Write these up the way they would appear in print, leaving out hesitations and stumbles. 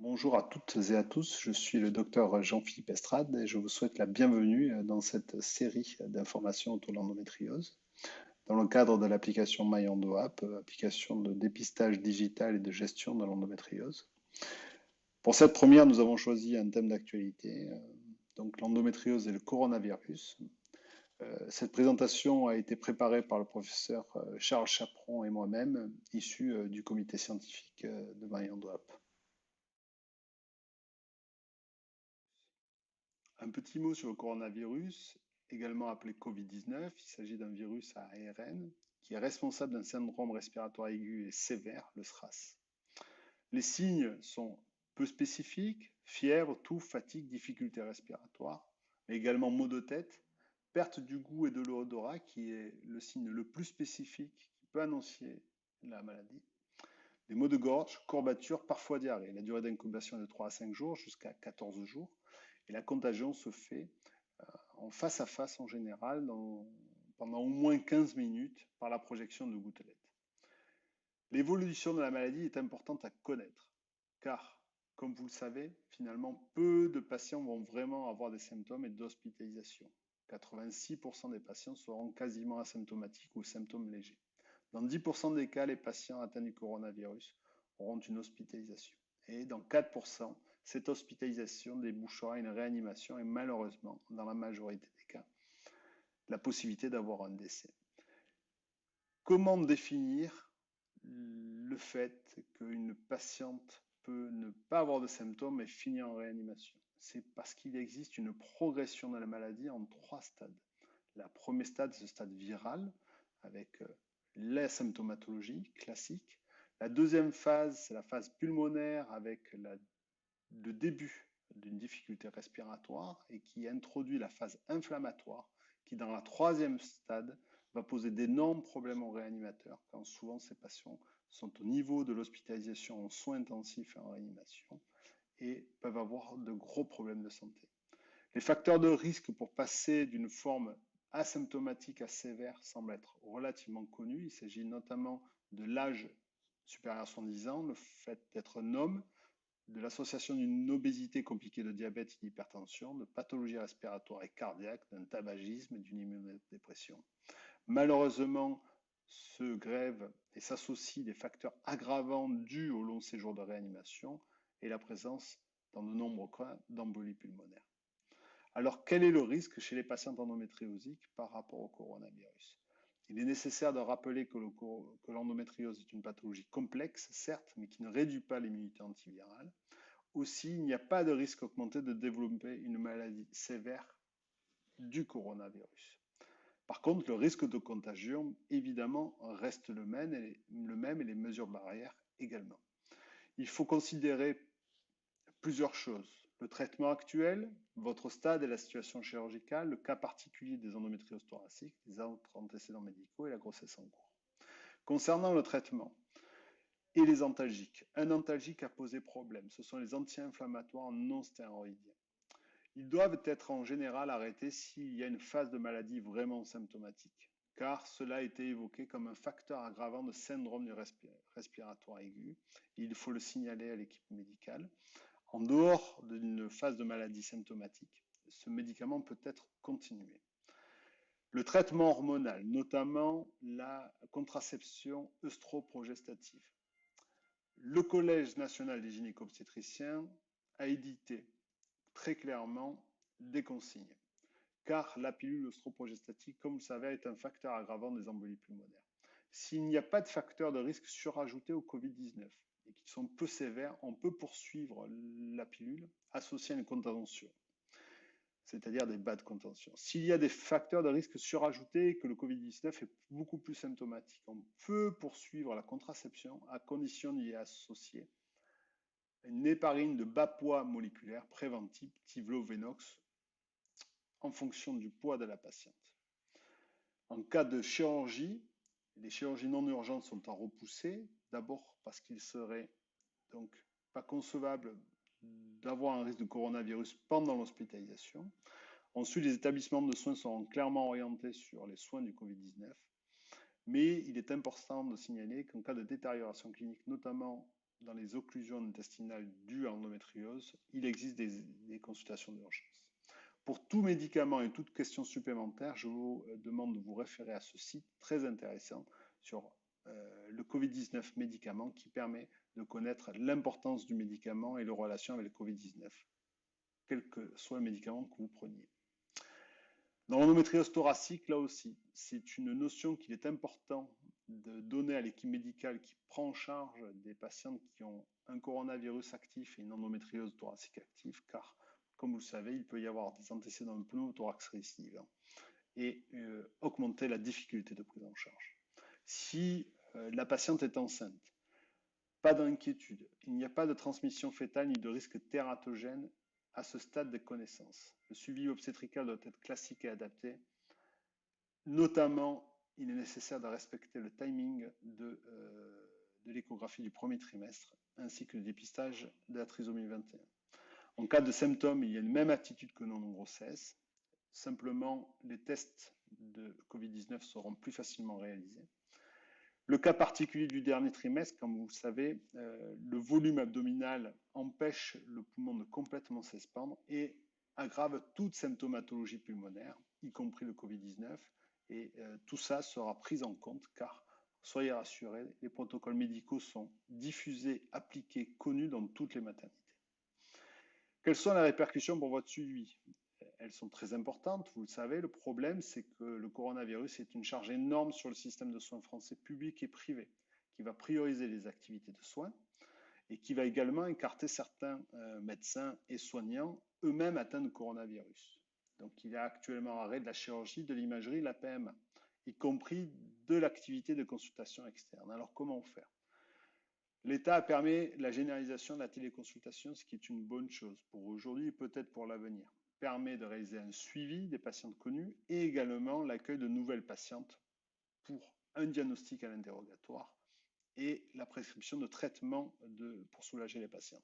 Bonjour à toutes et à tous, je suis le docteur Jean-Philippe Estrade et je vous souhaite la bienvenue dans cette série d'informations autour de l'endométriose dans le cadre de l'application MyEndoApp, application de dépistage digital et de gestion de l'endométriose. Pour cette première, nous avons choisi un thème d'actualité, donc l'endométriose et le coronavirus. Cette présentation a été préparée par le professeur Charles Chaperon et moi-même, issus du comité scientifique de MyEndoApp. Un petit mot sur le coronavirus, également appelé Covid-19. Il s'agit d'un virus à ARN qui est responsable d'un syndrome respiratoire aigu et sévère, le SRAS. Les signes sont peu spécifiques, fièvre, toux, fatigue, difficultés respiratoires, mais également maux de tête, perte du goût et de l'odorat qui est le signe le plus spécifique qui peut annoncer la maladie. Des maux de gorge, courbatures, parfois diarrhée. La durée d'incubation est de 3 à 5 jours jusqu'à 14 jours. Et la contagion se fait en face à face en général pendant au moins 15 minutes par la projection de gouttelettes. L'évolution de la maladie est importante à connaître car, comme vous le savez, finalement, peu de patients vont vraiment avoir des symptômes et d'hospitalisation. 86% des patients seront quasiment asymptomatiques ou symptômes légers. Dans 10% des cas, les patients atteints du coronavirus auront une hospitalisation. Et dans 4%, cette hospitalisation débouchera une réanimation et malheureusement, dans la majorité des cas, la possibilité d'avoir un décès. Comment définir le fait qu'une patiente peut ne pas avoir de symptômes et finir en réanimation? C'est parce qu'il existe une progression de la maladie en 3 stades. Le premier stade, c'est le stade viral, avec la symptomatologie classique. La deuxième phase, c'est la phase pulmonaire, avec le début d'une difficulté respiratoire et qui introduit la phase inflammatoire, qui dans la troisième stade va poser d'énormes problèmes aux réanimateurs, quand souvent ces patients sont au niveau de l'hospitalisation en soins intensifs et en réanimation et peuvent avoir de gros problèmes de santé. Les facteurs de risque pour passer d'une forme asymptomatique à sévère semblent être relativement connus. Il s'agit notamment de l'âge supérieur à 70 ans, le fait d'être un homme, de l'association d'une obésité compliquée de diabète et d'hypertension, de pathologies respiratoires et cardiaques, d'un tabagisme et d'une immunodépression. Malheureusement, se grèvent et s'associent des facteurs aggravants dus au long séjour de réanimation et la présence, dans de nombreux cas, d'embolie pulmonaire. Alors, quel est le risque chez les patients endométriosiques par rapport au coronavirus? Il est nécessaire de rappeler que l'endométriose est une pathologie complexe, certes, mais qui ne réduit pas l'immunité antivirale. Aussi, il n'y a pas de risque augmenté de développer une maladie sévère du coronavirus. Par contre, le risque de contagion, évidemment, reste le même et les mesures barrières également. Il faut considérer plusieurs choses. Le traitement actuel, votre stade et la situation chirurgicale, le cas particulier des endométrioses thoraciques, les autres antécédents médicaux et la grossesse en cours. Concernant le traitement et les antalgiques, un antalgique a posé problème. Ce sont les anti-inflammatoires non stéroïdiens. Ils doivent être en général arrêtés s'il y a une phase de maladie vraiment symptomatique, car cela a été évoqué comme un facteur aggravant de syndrome du respiratoire aigu. Il faut le signaler à l'équipe médicale. En dehors d'une phase de maladie symptomatique, ce médicament peut être continué. Le traitement hormonal, notamment la contraception œstroprogestative. Le Collège national des gynéco-obstétriciens a édité très clairement des consignes, car la pilule œstroprogestative, comme vous le savez, est un facteur aggravant des embolies pulmonaires. S'il n'y a pas de facteur de risque surajouté au Covid-19 et qui sont peu sévères, on peut poursuivre la pilule associée à une contention, c'est-à-dire des bas de contention. S'il y a des facteurs de risque surajoutés et que le Covid-19 est beaucoup plus symptomatique, on peut poursuivre la contraception à condition d'y associer une héparine de bas poids moléculaire préventive, Tivlo-Venox, en fonction du poids de la patiente. En cas de chirurgie, les chirurgies non urgentes sont à repousser, d'abord parce qu'il serait donc pas concevable d'avoir un risque de coronavirus pendant l'hospitalisation. Ensuite, les établissements de soins seront clairement orientés sur les soins du Covid-19, mais il est important de signaler qu'en cas de détérioration clinique, notamment dans les occlusions intestinales dues à l'endométriose, il existe des consultations d'urgence. Pour tout médicament et toute question supplémentaire, je vous demande de vous référer à ce site très intéressant sur le Covid-19 médicament qui permet de connaître l'importance du médicament et les relations avec le Covid-19, quel que soit le médicament que vous preniez. Dans l'endométriose thoracique, là aussi, c'est une notion qu'il est important de donner à l'équipe médicale qui prend en charge des patientes qui ont un coronavirus actif et une endométriose thoracique active, car, comme vous le savez, il peut y avoir des antécédents de pneumothorax récidive et augmenter la difficulté de prise en charge. Si la patiente est enceinte, pas d'inquiétude, il n'y a pas de transmission fétale ni de risque tératogène à ce stade des connaissances. Le suivi obstétrical doit être classique et adapté. Notamment, il est nécessaire de respecter le timing de l'échographie du premier trimestre ainsi que le dépistage de la trisomie 21. En cas de symptômes, il y a une même attitude que non en grossesse. Simplement, les tests de Covid-19 seront plus facilement réalisés. Le cas particulier du dernier trimestre, comme vous le savez, le volume abdominal empêche le poumon de complètement s'expandre et aggrave toute symptomatologie pulmonaire, y compris le Covid-19. Et tout ça sera pris en compte car, soyez rassurés, les protocoles médicaux sont diffusés, appliqués, connus dans toutes les maternités. Quelles sont les répercussions pour votre suivi? Elles sont très importantes, vous le savez. Le problème, c'est que le coronavirus est une charge énorme sur le système de soins français public et privé, qui va prioriser les activités de soins et qui va également écarter certains médecins et soignants eux-mêmes atteints de coronavirus. Donc il y a actuellement arrêt de la chirurgie, de l'imagerie, la PMA, y compris de l'activité de consultation externe. Alors comment faire? L'État permet la généralisation de la téléconsultation, ce qui est une bonne chose pour aujourd'hui et peut-être pour l'avenir. Permet de réaliser un suivi des patientes connues et également l'accueil de nouvelles patientes pour un diagnostic à l'interrogatoire et la prescription de traitements pour soulager les patientes.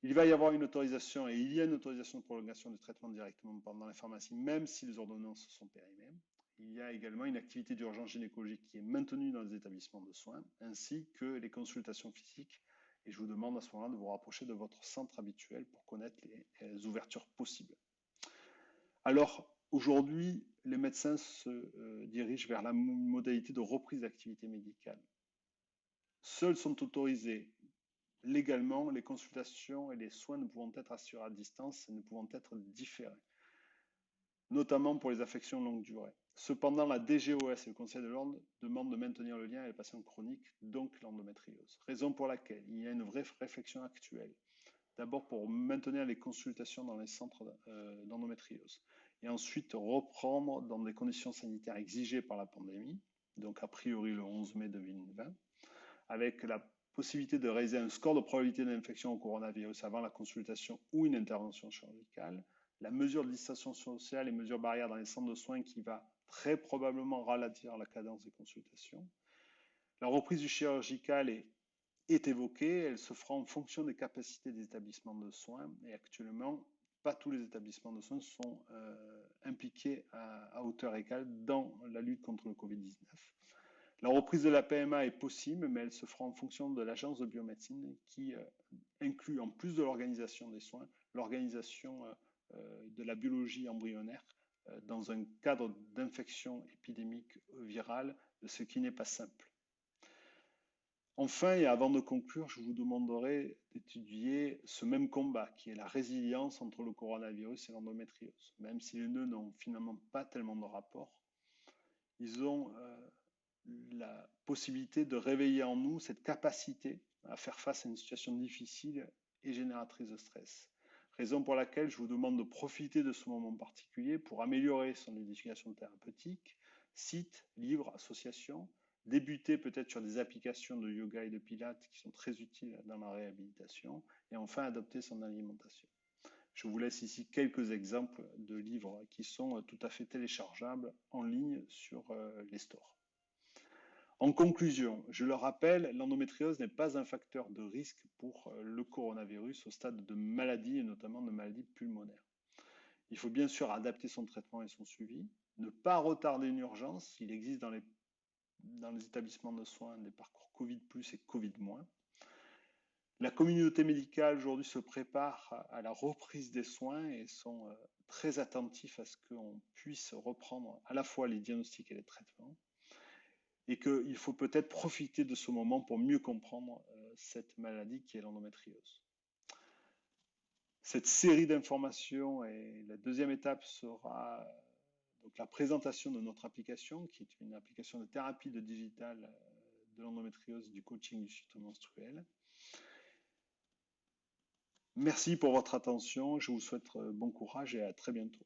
Il va y avoir une autorisation et il y a une autorisation de prolongation du traitement directement pendant la pharmacie, même si les ordonnances sont périmées. Il y a également une activité d'urgence gynécologique qui est maintenue dans les établissements de soins, ainsi que les consultations physiques. Et je vous demande à ce moment-là de vous rapprocher de votre centre habituel pour connaître les ouvertures possibles. Alors, aujourd'hui, les médecins se dirigent vers la modalité de reprise d'activité médicale. Seuls sont autorisés légalement les consultations et les soins ne pouvant être assurés à distance et ne pouvant être différés, notamment pour les affections longue durée. Cependant, la DGOS et le Conseil de l'Ordre demandent de maintenir le lien avec les patients chroniques, donc l'endométriose. Raison pour laquelle il y a une vraie réflexion actuelle. D'abord pour maintenir les consultations dans les centres d'endométriose et ensuite reprendre dans des conditions sanitaires exigées par la pandémie, donc a priori le 11 mai 2020, avec la possibilité de réaliser un score de probabilité d'infection au coronavirus avant la consultation ou une intervention chirurgicale, la mesure de distanciation sociale et mesures barrières dans les centres de soins qui va très probablement ralentir la cadence des consultations. La reprise du chirurgical est évoquée, elle se fera en fonction des capacités des établissements de soins et actuellement, pas tous les établissements de soins sont impliqués à hauteur égale dans la lutte contre le Covid-19. La reprise de la PMA est possible, mais elle se fera en fonction de l'agence de biomédecine qui inclut, en plus de l'organisation des soins, l'organisation de la biologie embryonnaire dans un cadre d'infection épidémique virale, ce qui n'est pas simple. Enfin, et avant de conclure, je vous demanderai d'étudier ce même combat qui est la résilience entre le coronavirus et l'endométriose. Même si les deux n'ont finalement pas tellement de rapport, ils ont la possibilité de réveiller en nous cette capacité à faire face à une situation difficile et génératrice de stress. Raison pour laquelle je vous demande de profiter de ce moment particulier pour améliorer son éducation thérapeutique, sites, livres, associations, débuter peut-être sur des applications de yoga et de pilates qui sont très utiles dans la réhabilitation et enfin adopter son alimentation. Je vous laisse ici quelques exemples de livres qui sont tout à fait téléchargeables en ligne sur les stores. En conclusion, je le rappelle, l'endométriose n'est pas un facteur de risque pour le coronavirus au stade de maladie et notamment de maladies pulmonaires. Il faut bien sûr adapter son traitement et son suivi, ne pas retarder une urgence. Il existe dans les établissements de soins des parcours Covid+ et Covid-. La communauté médicale aujourd'hui se prépare à la reprise des soins et sont très attentifs à ce qu'on puisse reprendre à la fois les diagnostics et les traitements, et qu'il faut peut-être profiter de ce moment pour mieux comprendre cette maladie qui est l'endométriose. Cette série d'informations et la deuxième étape sera donc la présentation de notre application, qui est une application de thérapie de digital de l'endométriose, du coaching du cycle menstruel. Merci pour votre attention, je vous souhaite bon courage et à très bientôt.